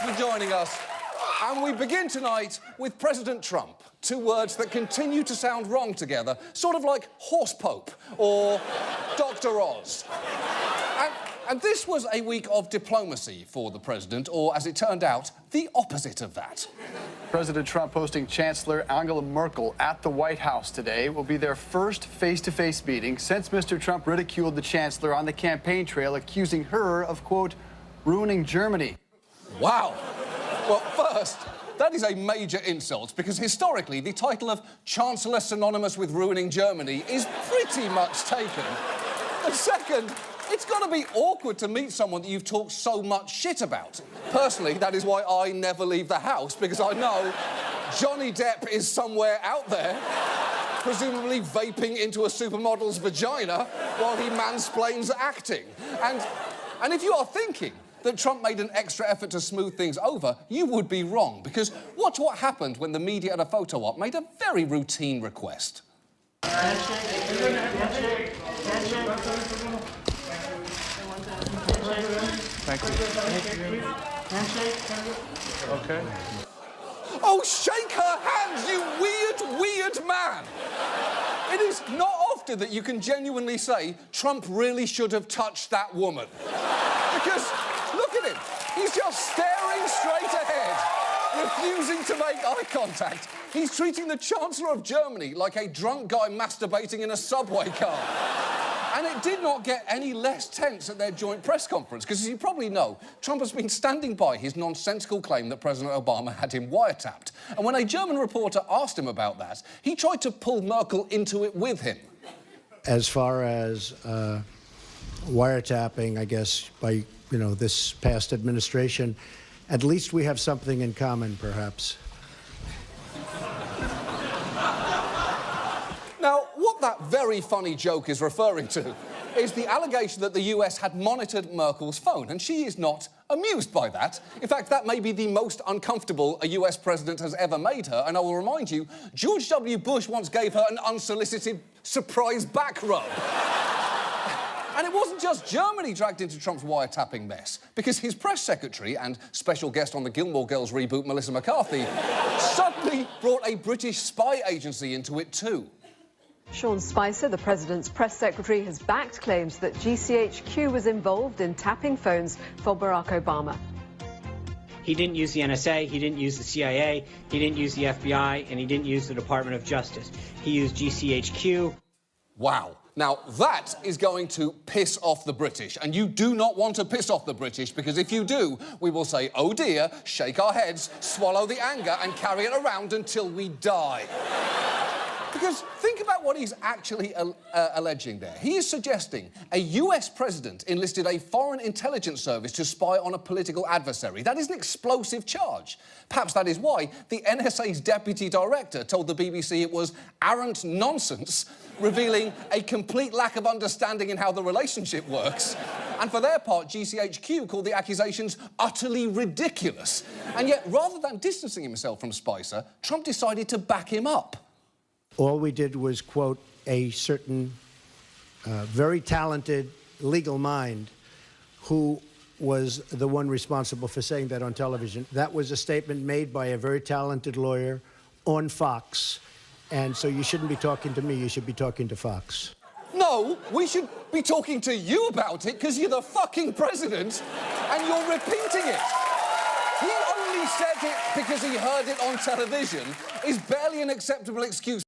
much for joining us. And we begin tonight with President Trump. Two words that continue to sound wrong together, sort of like horse pope or Dr. Oz. And this was a week of diplomacy for the president, or, as it turned out, the opposite of that. President Trump hosting Chancellor Angela Merkel at the White House today. Will be their first face-to-face meeting since Mr. Trump ridiculed the chancellor on the campaign trail, accusing her of, quote, ruining Germany. Wow. Well, first, that is a major insult, because historically, the title of Chancellor synonymous with ruining Germany is pretty much taken. And second, it's got to be awkward to meet someone that you've talked so much shit about. Personally, that is why I never leave the house, because I know Johnny Depp is somewhere out there, presumably vaping into a supermodel's vagina while he mansplains acting. And if you are thinking that Trump made an extra effort to smooth things over, you would be wrong, because watch what happened when the media at a photo op made a very routine request. Handshake. Handshake. Handshake. Thank you. Handshake. Okay. Oh, shake her hand, you weird, weird man! It is not often that you can genuinely say Trump really should have touched that woman. Because, look at him. He's just staring straight ahead, refusing to make eye contact. He's treating the Chancellor of Germany like a drunk guy masturbating in a subway car. And it did not get any less tense at their joint press conference, because, as you probably know, Trump has been standing by his nonsensical claim that President Obama had him wiretapped. And when a German reporter asked him about that, he tried to pull Merkel into it with him. As far as wiretapping, I guess, by, this past administration, at least we have something in common, perhaps. Now, what that very funny joke is referring to is the allegation that the US had monitored Merkel's phone, and she is not amused by that. In fact, that may be the most uncomfortable a US president has ever made her, and I will remind you, George W. Bush once gave her an unsolicited surprise back rub. And it wasn't just Germany dragged into Trump's wiretapping mess, because his press secretary and special guest on the Gilmore Girls reboot, Melissa McCarthy, suddenly brought a British spy agency into it too. Sean Spicer, the president's press secretary, has backed claims that GCHQ was involved in tapping phones for Barack Obama. He didn't use the NSA, he didn't use the CIA, he didn't use the FBI, and he didn't use the Department of Justice. He used GCHQ. Wow. Now, that is going to piss off the British, and you do not want to piss off the British, because if you do, we will say, oh dear, shake our heads, swallow the anger, and carry it around until we die. Because think about what he's actually alleging there. He is suggesting a US president enlisted a foreign intelligence service to spy on a political adversary. That is an explosive charge. Perhaps that is why the NSA's deputy director told the BBC it was arrant nonsense, revealing a complete lack of understanding in how the relationship works. And for their part, GCHQ called the accusations utterly ridiculous. And yet, rather than distancing himself from Spicer, Trump decided to back him up. All we did was quote a certain very talented legal mind who was the one responsible for saying that on television. That was a statement made by a very talented lawyer on Fox. And so you shouldn't be talking to me, you should be talking to Fox. No, we should be talking to you about it, because you're the fucking president and you're repeating it. He only said it because he heard it on television is barely an acceptable excuse.